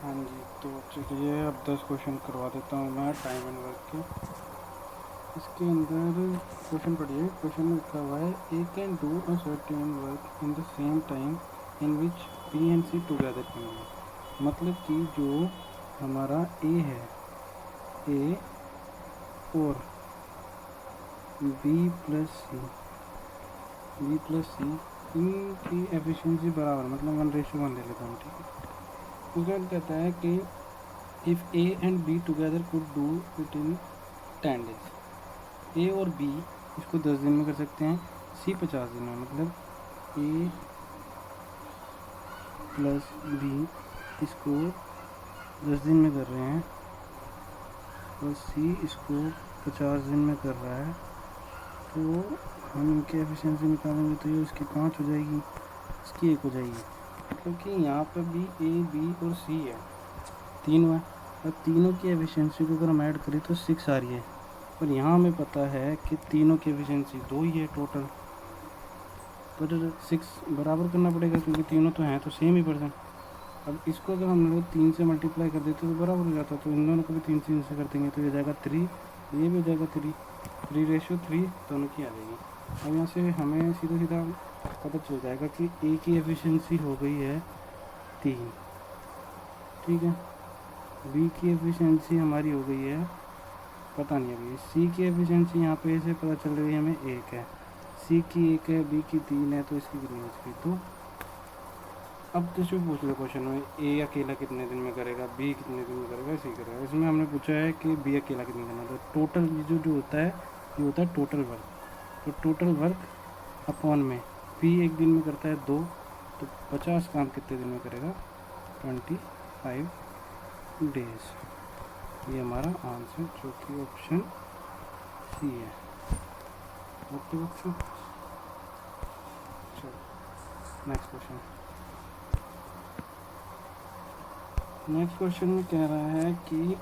हाँ जी, तो चलिए अब 10 क्वेश्चन करवा देता हूँ मैं टाइम एंड वर्क के। इसके अंदर क्वेश्चन पढ़िए। क्वेश्चन में लिखा हुआ है A can do a certain work in the same time in which B and C together can do. मतलब कि जो हमारा ए है, ए और बी प्लस सी इनकी एफिशिएंसी बराबर, मतलब 1:1 ले लेता हूँ, ठीक है। उसमें कहता है कि if A and B together could do it in 10 days. A और बी इसको 10 दिन में कर सकते हैं, सी 50 दिन में। मतलब ए प्लस बी इसको 10 दिन में कर रहे हैं और सी इसको 50 दिन में कर रहा है। तो हम इनकी एफिशिएंसी निकालेंगे तो ये उसकी 5 हो जाएगी, इसकी 1 हो जाएगी। क्योंकि यहाँ पर भी ए बी और सी है, तीनों है। और तीनों की एफिशिएंसी को अगर हम ऐड करें तो 6 आ रही है। और यहाँ हमें पता है कि तीनों की एफिशिएंसी 2 ही है टोटल, पर 6 बराबर करना पड़ेगा क्योंकि तीनों तो हैं, तो सेम ही परसेंट। अब इसको अगर हम लोग 3 से मल्टीप्लाई कर देते तो बराबर हो जाता, तो इन दोनों को भी 3 से कर देंगे तो ये जाएगा 3, ये भी हो जाएगा 3:3 दोनों की आ जाएगी। अब यहाँ से हमें सीधा सीधा पता चल जाएगा कि ए की एफिशिएंसी हो गई है 3, ठीक है। बी की एफिशिएंसी हमारी हो गई है, पता नहीं अभी। सी की एफिशिएंसी यहाँ पे से पता चल रही है हमें 1 है, सी की 1 है, बी की 3 है, तो इसकी कितनी हो चुकी। तो अब तो जो पूछ लो क्वेश्चन में, ए अकेला कितने दिन में करेगा, बी कितने दिन में करेगा, सी करेगा। इसमें हमने पूछा है कि बी अकेला कितने दिन में। तो टोटल जो होता है ये होता है टोटल वर्क। तो टोटल वर्क अपॉन में बी 1 दिन में करता है 2, तो 50 काम कितने दिन में करेगा, 25 डेज। ये हमारा आंसर जो कि ऑप्शन सी है। ओके बच्चों, चलो नेक्स्ट क्वेश्चन। नेक्स्ट क्वेश्चन में कह रहा है कि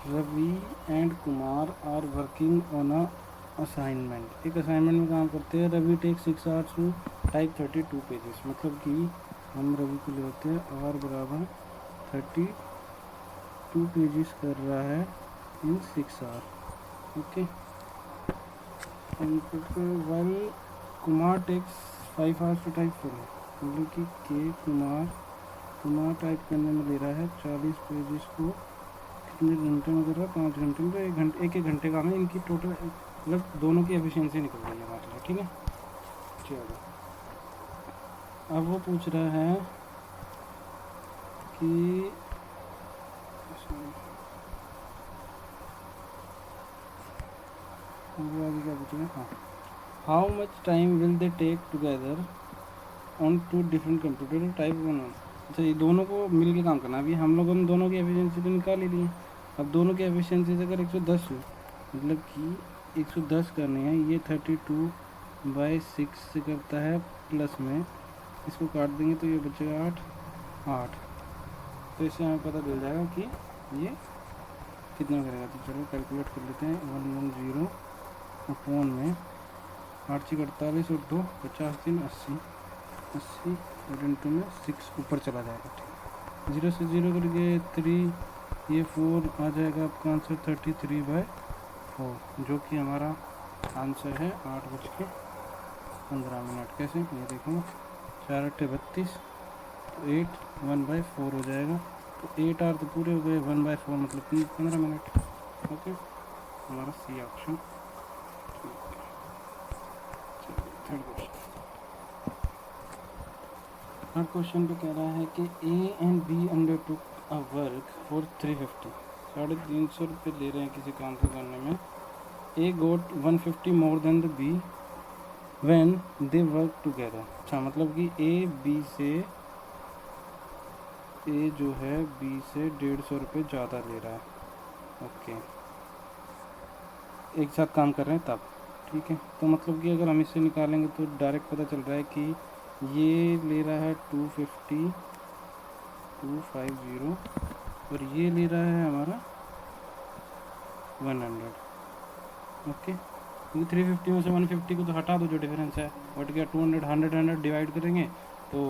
Ravi and Kumar are working on a assignment. एक असाइनमेंट में काम करते हैं। Ravi take 6 hours to type 32 pages. मतलब कि हम रवि को लेते हैं आर बराबर 32 पेजेस कर रहा है in 6 hour. Okay, while Kumar takes 5 hours to type 4। मतलब कि के कुमार टाइप करने में ले रहा है 40 पेजेस को कितने घंटे में कर रहा है, 5 घंटे में। तो एक घंटे का हमें इनकी टोटल, मतलब दोनों की एफिशिएंसी निकल रही है हमारे लिए, ठीक है। चलो अब वो पूछ रहा है कि आगे क्या पूछेगा, हाँ, how much time will they take together on 2 different computer type 1। अच्छा, ये दोनों को मिल के काम करना। अभी हम लोगों ने दोनों की एफिशिएंसी तो निकाल ही ली है। अब दोनों की एफिशिएंसी से अगर 110 हो, मतलब कि 110 करनी है, ये 32/6 से करता है प्लस में, इसको काट देंगे तो ये बचेगा 8। तो इससे हमें पता चल जाएगा कि ये कितना करेगा। तो चलो कैलकुलेट कर लेते हैं। 110 अपॉन में 8 × 48 और 2 50 दिन 80 और इंटू में 6 ऊपर चला जाएगा, ठीक। 0 से 0 करके 3, ये 4 आ जाएगा आपका आंसर 33/4, जो कि हमारा आंसर है 8:15। कैसे, ये देखो 4 × 8 = 32, तो 8 1/4 हो जाएगा। तो 8 आवर तो पूरे हो गए, 1/4 मतलब कि 15 मिनट। ओके, हमारा सी ऑप्शन। थर्ड क्वेश्चन पे कह रहा है कि A and B undertook a work for 350। 350 रुपये ले रहे हैं किसी काम को करने में। A got 150 more than the B when they work together. अच्छा, मतलब कि ए जो है बी से 150 रुपये ज़्यादा ले रहा है। ओके, एक साथ काम कर रहे हैं तब, ठीक है। तो मतलब कि अगर हम इससे निकालेंगे तो डायरेक्ट पता चल रहा है कि ये ले रहा है 250 और ये ले रहा है हमारा 100। ओके, क्योंकि 350 में से 150 को तो हटा दो, जो डिफरेंस है, बट क्या 200 100 डिवाइड करेंगे तो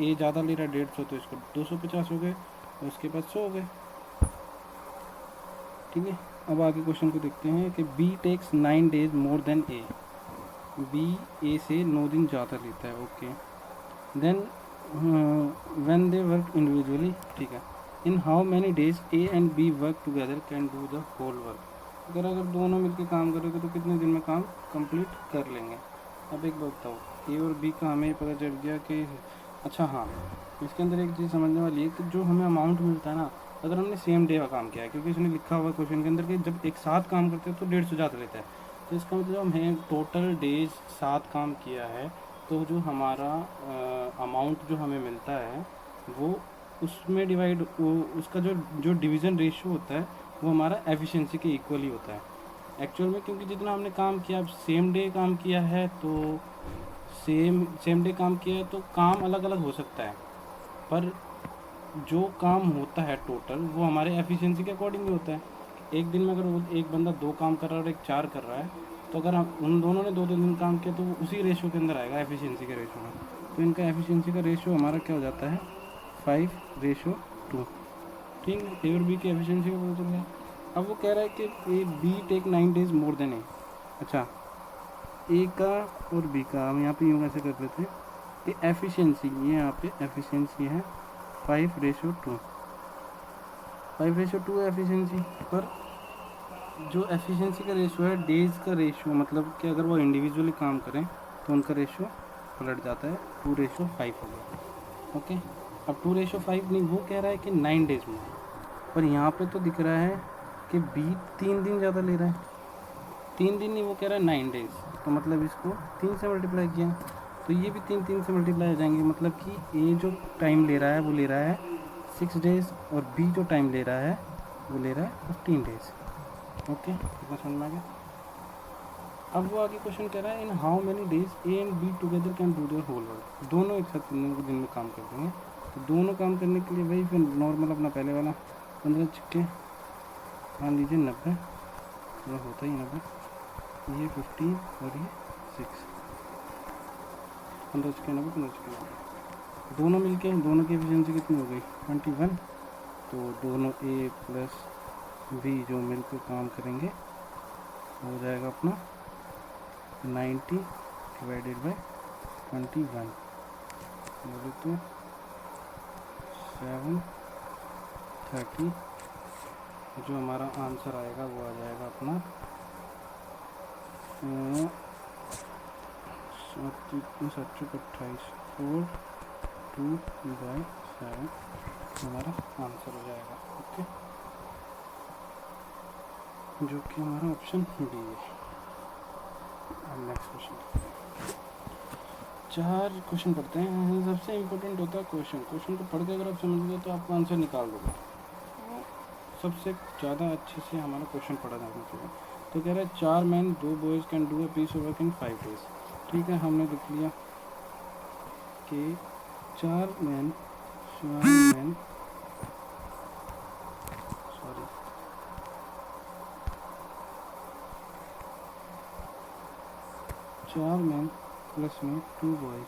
ए ज़्यादा ले रहा है 150, तो इसको 250 हो गए और उसके बाद 100 हो गए। ठीक है, अब आगे क्वेश्चन को देखते हैं कि B takes 9 days more than A. B A से 9 दिन ज़्यादा लेता है। Okay, then when they work individually, ठीक है, in how many days A and B work together can do the whole work. अगर दोनों मिलकर काम करोगे तो कितने दिन में काम कंप्लीट कर लेंगे। अब एक बात बताओ, ए और बी का हमें पता चल गया कि अच्छा हाँ, इसके अंदर एक चीज़ समझने वाली है कि जो हमें अमाउंट मिलता है ना, अगर हमने सेम डे का काम किया है, क्योंकि इसने लिखा हुआ क्वेश्चन के अंदर कि जब एक साथ काम करते हैं तो 150 ज़्यादा लेता है, तो इसका मतलब हमें टोटल डेज साथ काम किया है, तो जो हमारा अमाउंट जो हमें मिलता है वो उसमें डिवाइड, उसका जो डिवीज़न रेशियो होता है वो हमारा एफिशिएंसी के इक्वल ही होता है एक्चुअल में, क्योंकि जितना हमने काम किया, अब सेम डे काम किया है तो सेम डे काम किया है तो काम अलग अलग हो सकता है, पर जो काम होता है टोटल वो हमारे एफिशिएंसी के अकॉर्डिंग ही होता है। एक दिन में अगर एक बंदा 2 काम कर रहा है और एक 4 कर रहा है, तो अगर हम उन दोनों ने 2-2 दिन काम किया तो वो उसी रेशियो के अंदर आएगा, एफिशिएंसी के रेशियो में। तो इनका एफिशिएंसी का रेशियो हमारा क्या हो जाता है 5:2। ठीक है, ए और बी की एफिशिएंसी का पता चल गया। अब वो कह रहा है कि A B take 9 days more than A. अच्छा, ए का और बी का हम यहाँ पे यूँ ऐसे कर लेते हैं कि एफिशिएंसी, ये यहाँ पे एफिशिएंसी है 5:2। 5:2 एफिशिएंसी, पर जो एफिशिएंसी का रेशियो है डेज का रेशियो, मतलब कि अगर वो इंडिविजुअली काम करें तो उनका रेशियो पलट जाता है, 2:5 हो गया। ओके, अब 2:5 नहीं, वो कह रहा है कि 9 days में, पर यहाँ पे तो दिख रहा है कि बी 3 दिन ज़्यादा ले रहा है। 3 दिन नहीं, वो कह रहा है 9 days, तो मतलब इसको 3 से मल्टीप्लाई किया तो ये भी 3 से मल्टीप्लाई हो जाएंगे, मतलब कि ए जो टाइम ले रहा है वो ले रहा है 6 days और बी जो टाइम ले रहा है वो ले रहा है 15 days। ओके, इतना समझ में आ गया। अब वो आगे क्वेश्चन कह रहा है in how many days A and B together can do their whole work. दोनों एक साथ दिन में काम कर देंगे, तो दोनों काम करने के लिए वही फिर नॉर्मल अपना पहले वाला 15 छिक्के मान लीजिए 90, थोड़ा होता ही 90, ये 15 और ये 6, 15 छिक्के 90, 15 छिक्के 90, दोनों मिलके दोनों की एफिशिएंसी कितनी हो गई 21। तो दोनों ए प्लस बी जो मिलकर काम करेंगे हो जाएगा अपना 90 डिवाइडेड बाय 21, बोले तो 730। जो हमारा आंसर आएगा वो आ जाएगा अपना 728 4 2/7 हमारा आंसर हो जाएगा। ओके, जो कि हमारा ऑप्शन बी है। अब नेक्स्ट क्वेश्चन, 4 क्वेश्चन पढ़ते हैं। सबसे इम्पोर्टेंट होता है क्वेश्चन को पढ़ के अगर आप समझ गए तो आपको आंसर निकाल दोगे, सबसे ज़्यादा अच्छे से हमारा क्वेश्चन पढ़ा जाना चाहिए। तो कह रहा है 4 man 2 boys can do a piece of work in 5 days। ठीक है, हमने देख लिया कि 4 मैन 4 मैन प्लस में 2 बॉयज़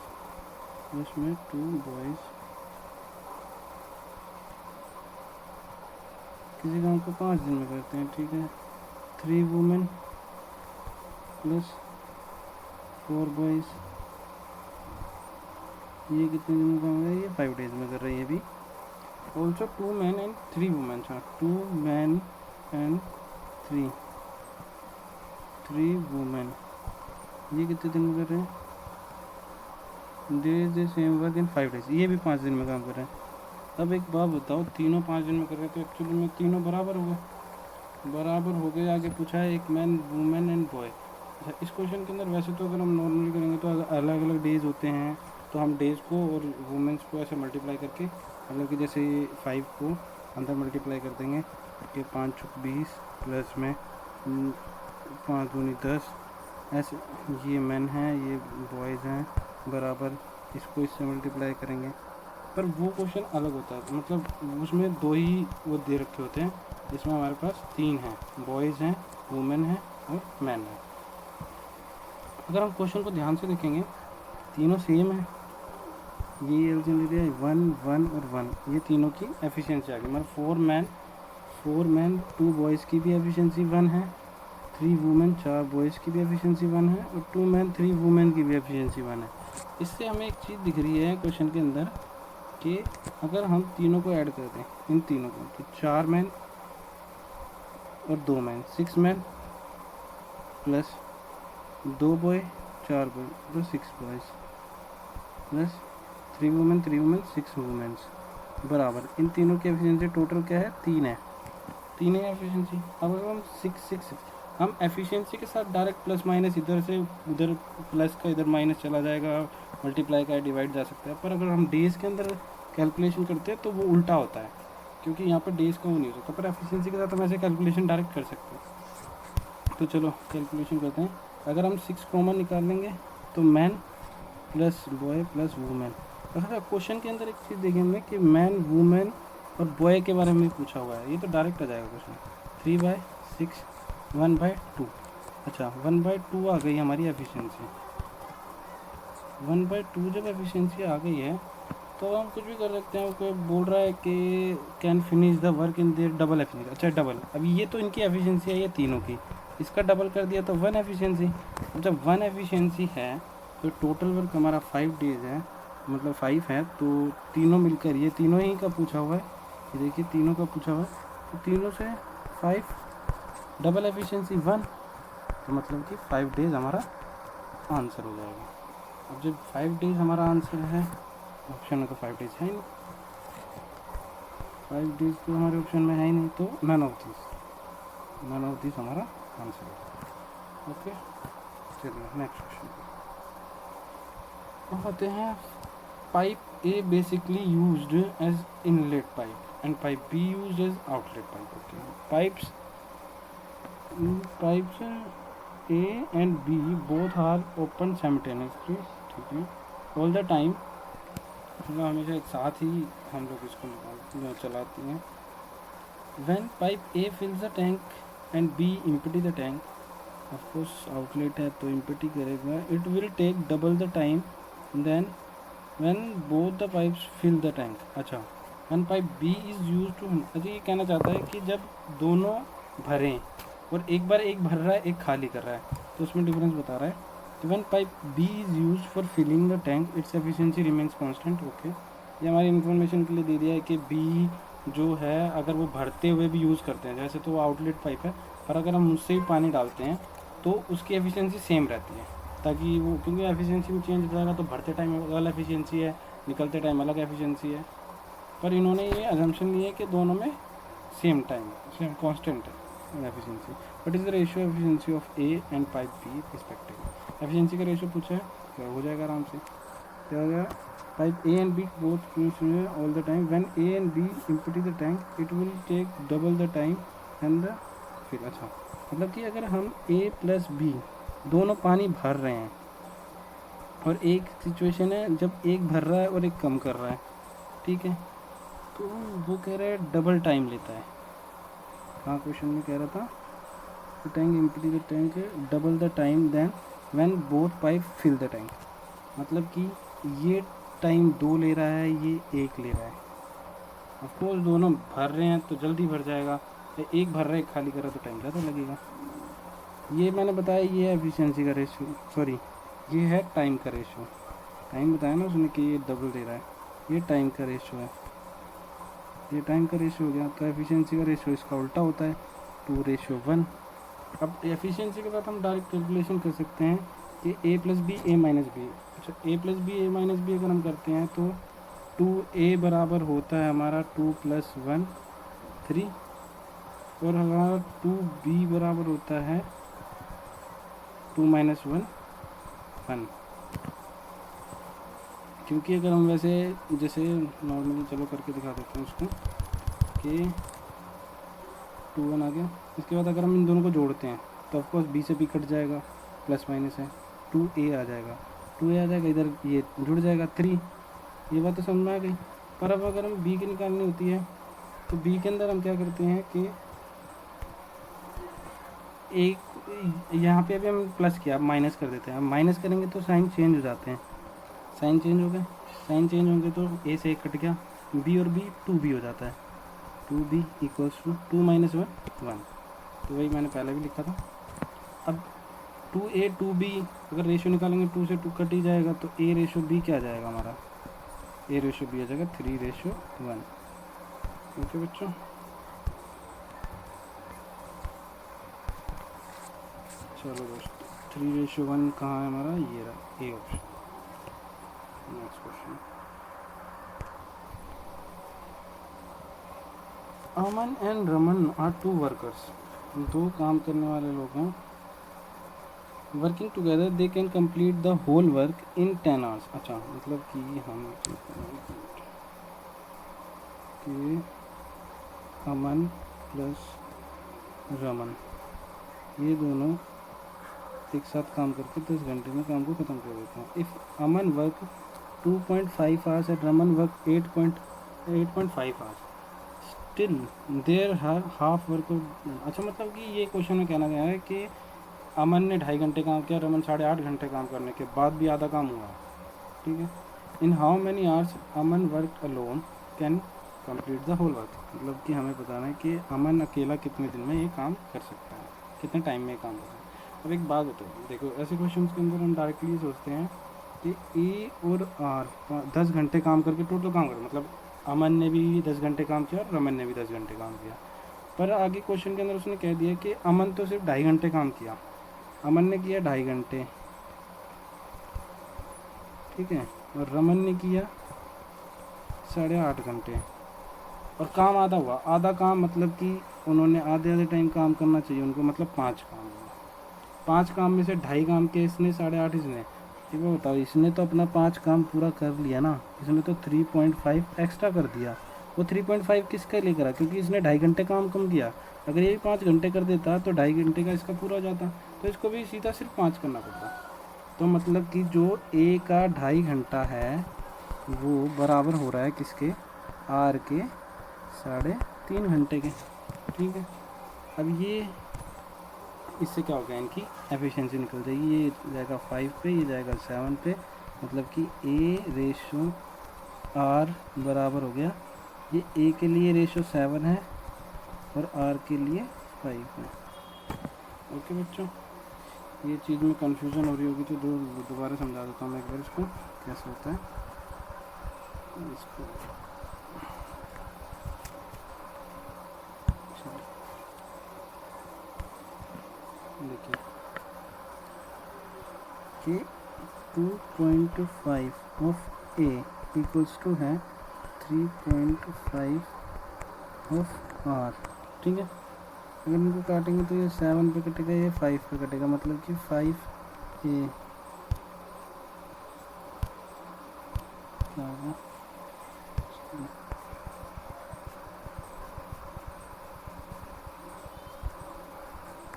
किसी काम को 5 दिन में करते हैं। ठीक है, 3 वुमेन प्लस 4 बॉयज़, ये कितने दिन में काम है, ये 5 days में कर रहे हैं। ये भी also 2 man and 3 women, 2 man and 3 women, ये कितने दिन में कर रहे हैं, they the same work in 5 days, ये भी 5 दिन में काम कर रहे हैं। अब एक बात बताओ, तीनों 5 दिन में कर रहे हैं तो एक्चुअली में तीनों बराबर हो गए। आगे पूछा है एक मैन वुमेन एंड बॉय। अच्छा, इस क्वेश्चन के अंदर वैसे तो अगर हम नॉर्मली करेंगे तो अलग अलग डेज होते हैं, तो हम डेज़ को और वुमेन्स को ऐसे मल्टीप्लाई करके, मतलब कि जैसे 5 को अंदर मल्टीप्लाई कर देंगे कि 5 × 20 प्लस में 5 दूनी 10, ऐसे ये मैन हैं ये बॉयज़ हैं बराबर, इसको इससे मल्टीप्लाई करेंगे। पर वो क्वेश्चन अलग होता है, मतलब उसमें 2 ही वो दे रखे होते हैं, इसमें हमारे पास 3 हैं, बॉयज़ हैं, वुमेन हैं और मैन हैं। अगर हम क्वेश्चन को ध्यान से देखेंगे तीनों सेम है, ये एलसीएम ले लिया, 1 1 और 1, ये तीनों की एफिशिएंसी आ गई। मतलब 4 मैन 2 बॉयज़ की भी एफिशिएंसी 1 है, 3 वुमेन 4 बॉयज़ की भी एफिशिएंसी 1 है, और 2 मैन 3 वुमेन की भी एफिशिएंसी 1 है। इससे हमें एक चीज़ दिख रही है क्वेश्चन के अंदर कि अगर हम तीनों को ऐड कर दें, इन तीनों को, तो 4 मैन और 2 man, 6 man plus 2 boy 4 boy तो 6 बॉयज़ प्लस 3 वुमेन 6 वुमेन्स बराबर इन तीनों की एफिशिएंसी टोटल क्या है, 3 है, 3 है एफिशिएंसी। अब अगर हम 6 हम एफिशिएंसी के साथ डायरेक्ट प्लस माइनस इधर से उधर, प्लस का इधर माइनस चला जाएगा, मल्टीप्लाई का डिवाइड जा सकता है। पर अगर हम डेज़ के अंदर कैलकुलेशन करते हैं तो वो उल्टा होता है, क्योंकि यहाँ पर डेज़ का वो नहीं हो सकता। पर एफिशिएंसी के साथ हम ऐसे कैलकुलेशन डायरेक्ट कर सकते हैं। तो चलो कैलकुलेशन करते हैं। अगर हम 6 कॉमन निकाल लेंगे तो man plus boy plus women. अच्छा, क्वेश्चन के अंदर एक चीज़ देखेंगे कि मैन वूमेन और बॉय के बारे में पूछा हुआ है, ये तो डायरेक्ट आ जाएगा क्वेश्चन। 3/6 1/2। अच्छा, 1/2 आ गई हमारी एफिशिएंसी। 1/2 जब एफिशिएंसी आ गई है तो हम कुछ भी कर सकते हैं। कोई बोल रहा है कि can finish the work in their double efficiency. अच्छा, डबल, अभी ये तो इनकी एफिशिएंसी है ये तीनों की, इसका डबल कर दिया तो 1 एफिशिएंसी। जब 1 एफिशिएंसी है तो टोटल वर्क हमारा 5 डेज है, मतलब 5 है, तो तीनों मिलकर, ये तीनों ही का पूछा हुआ है, ये देखिए तीनों का पूछा हुआ है, तो तीनों से 5 डबल एफिशिएंसी 1, तो मतलब कि 5 डेज हमारा आंसर हो जाएगा। अब जब 5 डेज हमारा आंसर है, ऑप्शन में तो 5 डेज है ही नहीं, 5 डेज तो हमारे ऑप्शन में है ही नहीं, तो नन ऑफ दिस हमारा आंसर है। ओके, चलिए नेक्स्ट क्वेश्चन आते हैं। Pipe A basically used as inlet pipe and pipe B used as outlet pipe. Okay, pipes A and B both are open simultaneously, ठीक है, ऑल द टाइम, मतलब हमेशा एक साथ ही हम लोग इसको चलाते हैं। When pipe A fills the tank and B empty the tank, of course outlet है तो एम्प्टी करेगा, it will take double the time then when both the pipes fill the tank. अच्छा, when pipe B is used to, अच्छा ये कहना चाहता है कि जब दोनों भरें और एक बार एक भर रहा है एक खाली कर रहा है, तो उसमें डिफरेंस बता रहा है। तो when pipe B is used for filling the tank its efficiency remains constant. Okay, ये हमारी इन्फॉर्मेशन के लिए दे दिया है कि बी जो है अगर वो भरते हुए भी यूज़ करते हैं, जैसे तो वो आउटलेट पाइप है, पर अगर हम उससे भी पानी डालते हैं तो उसकी एफिशिएंसी सेम रहती है, ताकि वो, क्योंकि एफिशिएंसी में चेंज हो जाएगा तो भरते टाइम अलग एफिशिएंसी है, निकलते टाइम अलग एफिशिएंसी है। पर इन्होंने ये अजम्पशन ली है कि दोनों में सेम टाइम, सेम कांस्टेंट है efficiency. What is the ratio efficiency of A and pipe B respectively. Efficiency का रेशियो पूछा है, क्या हो जाएगा आराम से, क्या हो गया, pipe A and B both all the time, when A and B empty the tank it will take double the time and the फिर। अच्छा, मतलब कि अगर हम ए प्लस बी दोनों पानी भर रहे हैं और एक सिचुएशन है जब एक भर रहा है और एक कम कर रहा है, ठीक है, तो वो कह रहा है डबल टाइम लेता है। हाँ, क्वेश्चन में कह रहा था tank empty the tank double the time then when both pipe fill the tank, मतलब कि ये टाइम 2 ले रहा है, ये 1 ले रहा है। ऑफकोर्स दोनों भर रहे हैं तो जल्दी भर जाएगा, एक भर रहा है एक खाली कर रहा है तो टाइम ज़्यादा लगेगा। ये मैंने बताया, ये है एफिशिएंसी का रेशियो, सॉरी ये है टाइम का रेशियो। टाइम बताया ना उसने कि ये डबल दे रहा है, ये टाइम का रेशियो है, ये टाइम का रेशियो हो गया। तो एफिशिएंसी का रेशियो इसका उल्टा होता है, 2:1। अब एफिशिएंसी के साथ हम डायरेक्ट कैलकुलेशन कर सकते हैं कि ए प्लस बी ए माइनस बी। अच्छा, ए प्लस बी ए माइनस बी अगर हम करते हैं तो 2a बराबर होता है हमारा 2 + 1 3, और हमारा 2b बराबर होता है 2 - 1 1। क्योंकि अगर हम वैसे जैसे नॉर्मली, चलो करके दिखा देते हैं उसको कि 2 1 आ गया। इसके बाद अगर हम इन दोनों को जोड़ते हैं तो ऑफकोर्स b से b कट जाएगा, प्लस माइनस है, 2a आ जाएगा, 2a आ जाएगा, इधर ये जुड़ जाएगा 3। ये बात तो समझ में आ गई। पर अब अगर हम b की निकालनी होती है तो b के अंदर हम क्या करते हैं कि एक यहाँ पे अभी हम प्लस किया, अब माइनस कर देते हैं। अब माइनस करेंगे तो साइन चेंज हो जाते हैं, साइन चेंज हो गए, साइन चेंज होंगे तो ए से एक कट गया, बी और बी 2b हो जाता है, 2b इक्वल्स टू 2 माइनस 1 तो वही मैंने पहले भी लिखा था। अब 2a 2b अगर रेशियो निकालेंगे 2 से 2 कट ही जाएगा, तो a रेशो b क्या आ जाएगा हमारा, a रेशो b आ जाएगा 3:1। ओके बच्चों, चलो दोस्तों 3:1 कहाँ है हमारा, ये रहा A option. Next question, Aman and Raman are 2 workers, 2 काम करने वाले लोग हैं। Working together they can complete the whole work in 10 hours. अच्छा मतलब कि हम कि अमन प्लस रमन ये दोनों एक साथ काम करके 10 घंटे में काम को ख़त्म कर देते हैं। If Aman work 2.5 hours and Raman work 8.5 hours still there her half work. अच्छा मतलब कि ये क्वेश्चन में कहना गया है कि अमन ने 2.5 घंटे काम किया, रमन 8.5 घंटे काम करने के बाद भी आधा काम हुआ है, ठीक है। In how many hours Aman work alone can complete the whole work, मतलब कि हमें बताना है कि अमन अकेला कितने दिन में ये काम कर सकता है, कितने टाइम में ये काम कर सकता है। अब एक बात बताओ, देखो ऐसे क्वेश्चन के अंदर हम डायरेक्टली सोचते हैं कि ए और आर 10 घंटे काम करके टोटल काम कर, मतलब अमन ने भी 10 घंटे काम किया और रमन ने भी 10 घंटे काम किया। पर आगे क्वेश्चन के अंदर उसने कह दिया कि अमन तो सिर्फ 2.5 घंटे काम किया, अमन ने किया 2.5 घंटे, ठीक है, और रमन ने किया 8.5 घंटे, और काम आधा हुआ। आधा काम मतलब कि उन्होंने आधे आधे टाइम काम करना चाहिए उनको, मतलब 5 काम हुआ। 5 काम में से 2.5 काम के इसने, 8.5 इसने, ठीक है। बताओ, इसने तो अपना 5 काम पूरा कर लिया ना, इसने तो 3.5 एक्स्ट्रा कर दिया। वो 3.5 किसके लिए करा, क्योंकि इसने 2.5 घंटे काम कम किया। अगर ये भी 5 घंटे कर देता तो 2.5 घंटे का इसका पूरा हो जाता, तो इसको भी सीधा सिर्फ 5 करना पड़ता। तो मतलब कि जो ए का 2.5 घंटा है वो बराबर हो रहा है किसके, आर के 3.5 घंटे के, ठीक है। अब ये इससे क्या होगा, इनकी एफिशिएंसी निकल जाएगी, ये जाएगा 5 पे, ये जाएगा 7 पे, मतलब कि ए रेशो आर बराबर हो गया, ये ए के लिए रेशो 7 है और आर के लिए 5 है। ओके बच्चों, ये चीज़ में कंफ्यूजन हो रही होगी तो दोबारा समझा देता हूँ मैं एक बार इसको कैसे होता है। इसको देखिए कि 2.5 ऑफ ए इक्वल्स टू है 3.5 ऑफ आर, ठीक है। अगर इनको काटेंगे तो ये 7 पे कटेगा, ये 5 पे कटेगा, मतलब कि 5 ए क्या होगा,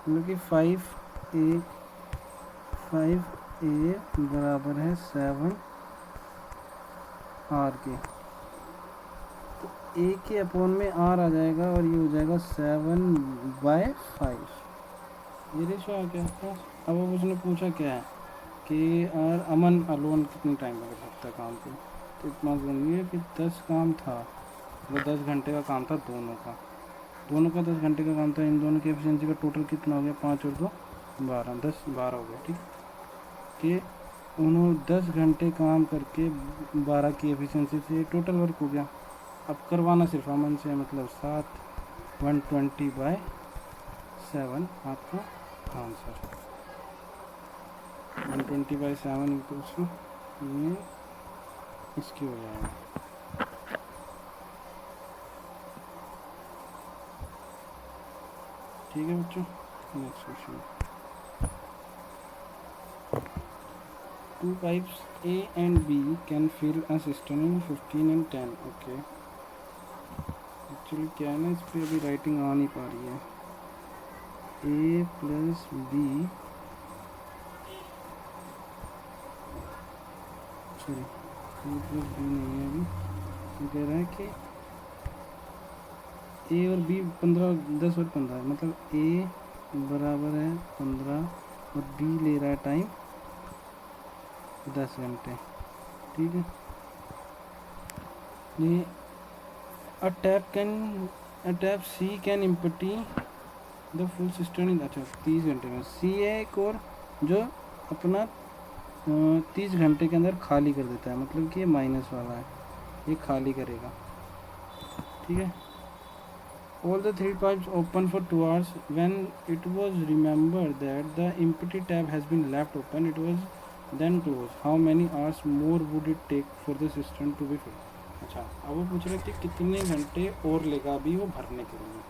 मतलब कि 5 ए बराबर है 7 आर के, तो ए के अपॉन में आर आ जाएगा और ये हो जाएगा 7/5, ये रेशो आ गया। अब उसने पूछा क्या है कि आर अमन अलोन कितने टाइम में कर सकता है काम को, तो इतना सुनिए कि 10 काम था, वो 10 घंटे का काम था दोनों का 10 घंटे का काम था। इन दोनों की एफिशिएंसी का टोटल कितना हो गया, 5 और 2 12, 10-12 हो गया, ठीक। कि उन्होंने 10 घंटे काम करके 12 की एफिशिएंसी से टोटल वर्क हो गया। अब करवाना सिर्फ अमन से, मतलब 120/7 आपका आंसर। 120/7 इक्वल्स टू ये इसकी हो जाएगा। ठीक है बच्चों, next question. 2 pipes A and B can fill a cistern in 15 and 10। Okay, actually क्या है ना, इस पर अभी राइटिंग आ नहीं पा रही है। A plus B, sorry A plus B नहीं है अभी, तो कह रहा है कि ए और बी 15, 10 और 15, मतलब ए बराबर है 15 और बी ले रहा है टाइम 10 घंटे, ठीक है। ये a tap C can empty the full system in, अच्छा 30 घंटे में। सी है एक और जो अपना 30 घंटे के अंदर खाली कर देता है, मतलब कि ये माइनस वाला है, ये खाली करेगा, ठीक है। All the 3 pipes open for 2 hours when it was remember that the empty tap has been left open it was then close, how many hours more would it take for the system to be fill. अच्छा, अब वो पूछ रहे थे कितने घंटे और लेगा अभी वो भरने के लिए।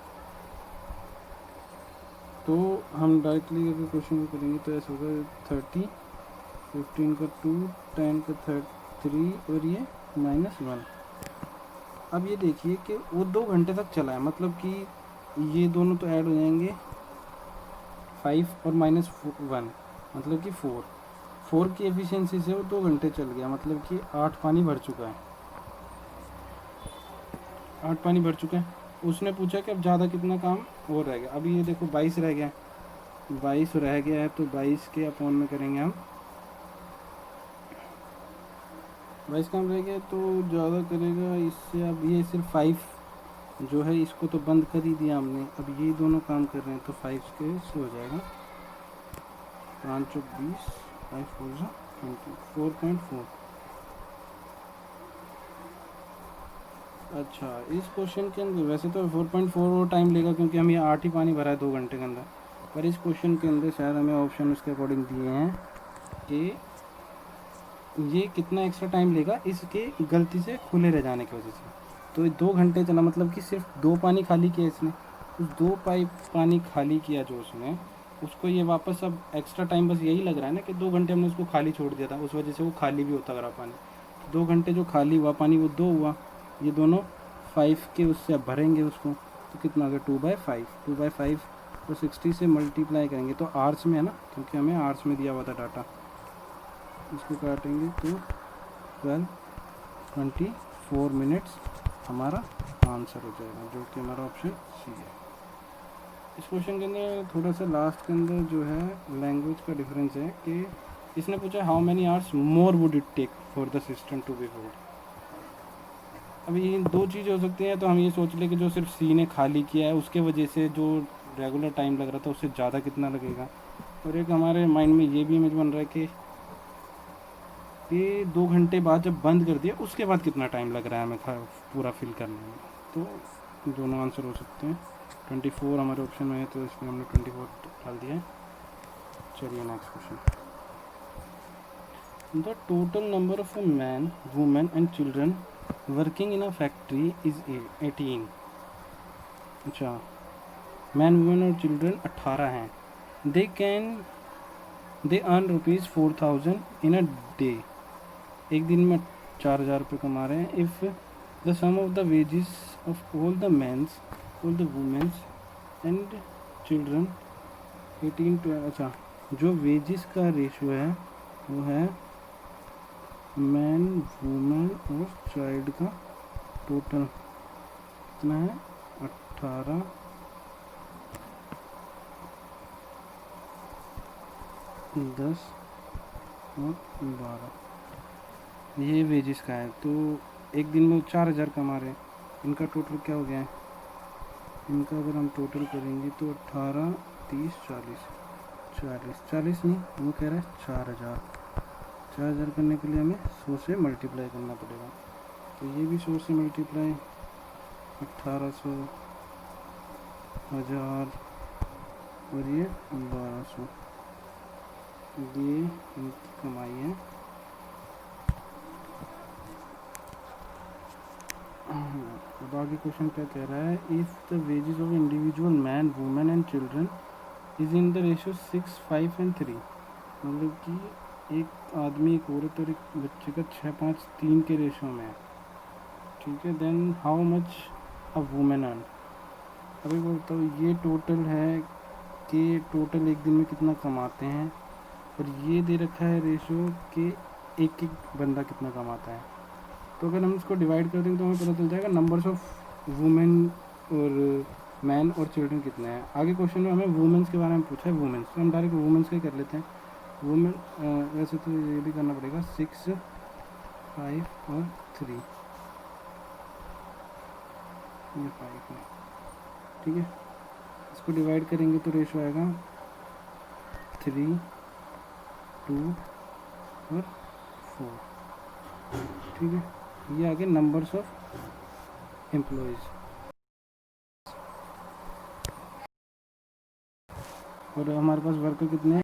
तो हम डायरेक्टली अगर क्वेश्चन को करेंगे तो ऐसा होगा 30, 15 का 2, 10 का 3 और ये -1। अब ये देखिए कि वो 2 घंटे तक चला है, मतलब कि ये दोनों तो ऐड हो जाएंगे 5 और -1, मतलब कि 4 की एफिशिएंसी से वो 2 घंटे चल गया, मतलब कि 8 पानी भर चुका है, 8 पानी भर चुका है। उसने पूछा कि अब ज़्यादा कितना काम और रह गया। अभी ये देखो 22 रह गया, 22 रह गया है, तो 22 के अपॉन में करेंगे हम, 22 काम रह गया तो ज़्यादा करेगा इससे। अब ये सिर्फ 5 जो है इसको तो बंद कर ही दिया हमने, अब ये दोनों काम कर रहे हैं तो 5 के से हो जाएगा 5 चौक 20, 5 4 4.4। अच्छा, इस क्वेश्चन के अंदर वैसे तो 4.4 टाइम लेगा क्योंकि हम ये 8 ही पानी भरा है 2 घंटे के अंदर, पर इस क्वेश्चन के अंदर शायद हमें ऑप्शन उसके अकॉर्डिंग दिए हैं कि ये कितना एक्स्ट्रा टाइम लेगा इसके गलती से खुले रह जाने की वजह से। तो 2 घंटे चला, मतलब कि सिर्फ 2 पानी खाली किया इसने, उस 2 पाइप पानी खाली किया जो उसने, उसको ये वापस अब एक्स्ट्रा टाइम बस यही लग रहा है ना कि 2 घंटे हमने उसको खाली छोड़ दिया था, उस वजह से वो खाली भी होता रहा पानी। 2 घंटे जो खाली हुआ पानी वो 2 हुआ, ये दोनों 5 के उससे अब भरेंगे उसको, तो कितना आ गया 2/5, 2/5 तो 60 से मल्टीप्लाई करेंगे तो आवर्स में है ना, क्योंकि हमें आवर्स में दिया हुआ था डाटा, इसको काटेंगे तो 24 मिनट्स हमारा आंसर हो जाएगा, जो कि हमारा ऑप्शन सी है। इस क्वेश्चन के अंदर थोड़ा सा लास्ट के अंदर जो है लैंग्वेज का डिफरेंस है कि इसने पूछा how many hours more would it take for the system to be full. अभी ये 2 चीज़ हो सकती हैं, तो हम ये सोच लें कि जो सिर्फ सी ने खाली किया है उसके वजह से जो रेगुलर टाइम लग रहा था उससे ज़्यादा कितना लगेगा, और एक हमारे माइंड में ये भी इमेज बन रहा है कि 2 घंटे बाद जब बंद कर दिया उसके बाद कितना टाइम लग रहा है हमें पूरा फिल करने में। तो दोनों आंसर हो सकते हैं। 24 हमारे ऑप्शन में है तो इसमें हमने 24 डाल दिया है। चलिए next question. The total number of man, women and children working in a factory is 18। अच्छा, मैन वुमेन और चिल्ड्रन 18 हैं। They earn ₹4,000 in a day. एक दिन में 4,000 रुपये कमा रहे हैं। If the sum of the wages of all the mans, all the womens and children 18 to, अच्छा, जो वेजेस का रेशो है वो है मैन, वुमेन और चाइल्ड का टोटल कितना है 18, 10 और 12, ये वेजेस का है। तो एक दिन में 4,000 कमा रहे हैं। इनका टोटल क्या हो गया है, इनका अगर हम टोटल करेंगे तो 18, 30, 40 नहीं, वो कह रहा है 4,000 करने के लिए हमें 100 से मल्टीप्लाई करना पड़ेगा। तो ये भी 100 से मल्टीप्लाई, 1800, 1000 और ये 1200, ये इनकी कमाई है। अब आगे क्वेश्चन क्या कह रहा है, if the wages of individual man, women and children is in the ratio 6, 5 and 3, मतलब कि एक आदमी, एक औरत और एक बच्चे का 6, 5, 3 के रेशियो में है, ठीक है। Then how much a women earn. अभी बोलता हूँ ये टोटल है कि टोटल एक दिन में कितना कमाते हैं, और ये दे रखा है रेशियो कि एक बंदा कितना कमाता है। तो अगर हम इसको डिवाइड कर देंगे तो हमें पता चल जाएगा नंबर्स ऑफ वुमेन और मैन और चिल्ड्रन कितने हैं। आगे क्वेश्चन में हमें वुमेन्स के बारे में पूछा है, वुमेन्स, तो हम डायरेक्ट वुमेन्स का ही कर लेते हैं। वुमेन वैसे तो ये भी करना पड़ेगा 6, 5 और 3, ये 5 है, ठीक है। इसको डिवाइड करेंगे तो रेशो आएगा 3, 2 और 4, ठीक है। ये आगे नंबर्स ऑफ एम्प्लॉयज़, और हमारे पास वर्कर कितने हैं?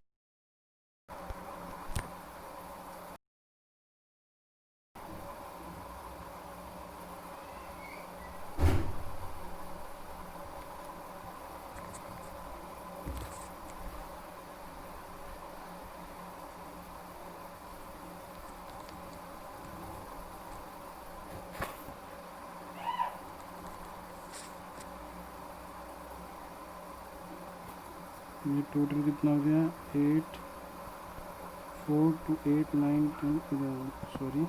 ये टोटल कितना हो गया? 8, 4 to 8, 9, 10, 11, सॉरी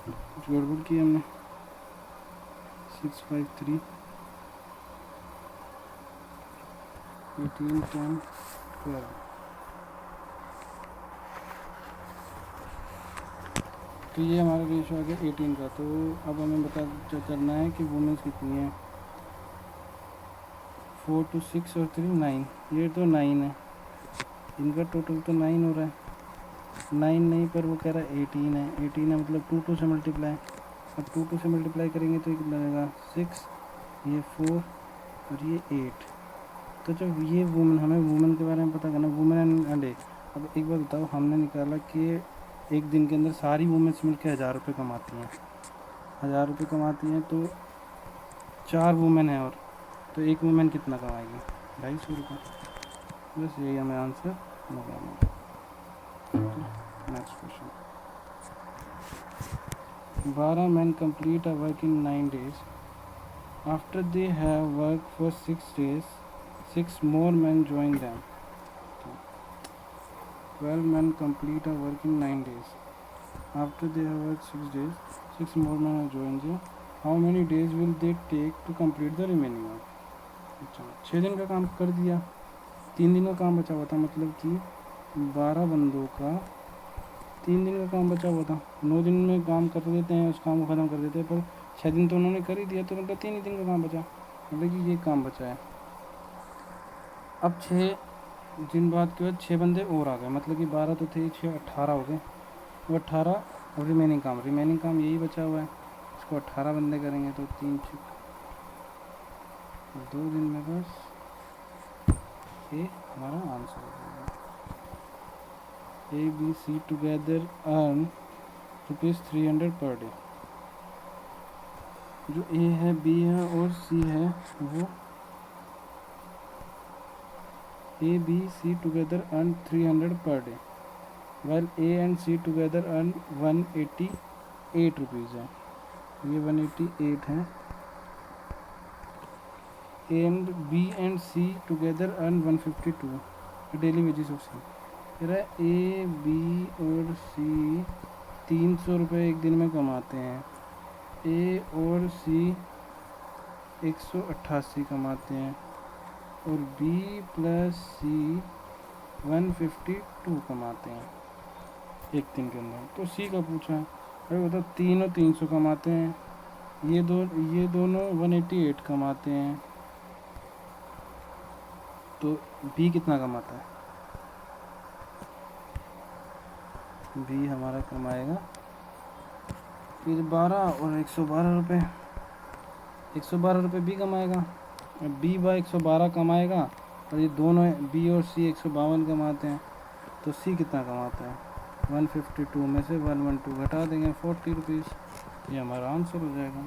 कुछ गड़बड़ की हमने। 6, 5, 3, 18, 10, 12। तो ये हमारा रेशो आ गया 18 का। तो अब हमें बता करना है कि वुमेंस कितनी है। 4 to 6 और 3, 9। ये तो 9 है, इनका टोटल तो 9 हो रहा है। 9 नहीं, पर वो कह रहा है 18 है। 18 है मतलब 2 से मल्टीप्लाई। अब 2 से मल्टीप्लाई करेंगे तो कितना लगेगा? 6, ये 4 और ये 8। तो जब ये वुमेन, हमें वुमेन के बारे में पता करना, वुमेन एंड डे। अब एक बार बताओ, हमने निकाला कि एक दिन के अंदर सारी वुमेन्स मिलकर 1000 रुपये कमाती हैं। 1000 रुपये कमाती हैं तो 4 वुमेन हैं, और तो एक वुमेन कितना कमाएगी? 250 रुपये। बस यही हमें आंसर लगाना। Next question. 12 men complete a work in 9 days. After they have worked for 6 days, 6 more men join them. 12 men complete a work in 9 days. After they have worked 6 days, 6 more men have joined them. How many days will they take to complete the remaining work? अच्छा, 6 दिन का काम कर दिया, 3 दिन का काम बचा हुआ था, मतलब कि 12 बंदों का 3 दिन का काम बचा हुआ था। 9 दिन में काम कर देते हैं, उस काम को ख़त्म कर देते हैं, पर 6 दिन तो उन्होंने कर ही दिया, तो मतलब 3 ही दिन का काम बचा, मतलब कि ये काम बचा है। अब 6 दिन बाद के बाद 6 बंदे और आ गए, मतलब कि 12 तो थे, 6 18 हो गए। वो 18 और रिमेनिंग काम यही बचा हुआ है, इसको 18 बंदे करेंगे तो 3 6 2 दिन में बस। ये हमारा आंसर हो जाएगा। ABC together earn ₹300 per day. जो A है, B है और C है, वो ABC together earn 300 per day, while A and C together earn 188 rupees है। ये 188 है। And B and C together earn 152 daily wages of C। कह रहा है A, B और C 300 रुपये एक दिन में कमाते हैं। A और C 188 कमाते हैं, और B प्लस C 152 कमाते हैं एक दिन के अंदर। तो C का पूछा है, अरे बताओ 3 और 300 कमाते हैं, ये दोनों 188 कमाते हैं, तो B कितना कमाता है? B हमारा कमाएगा फिर 12 और 112 रुपये। 112 रुपये B कमाएगा, B बाय 112 कमाएगा, और ये दोनों B और C 152 कमाते हैं, तो C कितना कमाता है? 152 में से 112 घटा देंगे, 40 रुपीज़। ये हमारा आंसर हो जाएगा।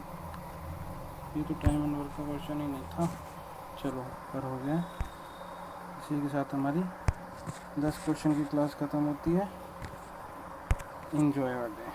ये तो टाइम एंड वर्क का क्वेश्चन ही नहीं था। चलो, पर हो गया। इसी के साथ हमारी 10 क्वेश्चन की क्लास ख़त्म होती है। Enjoy your day.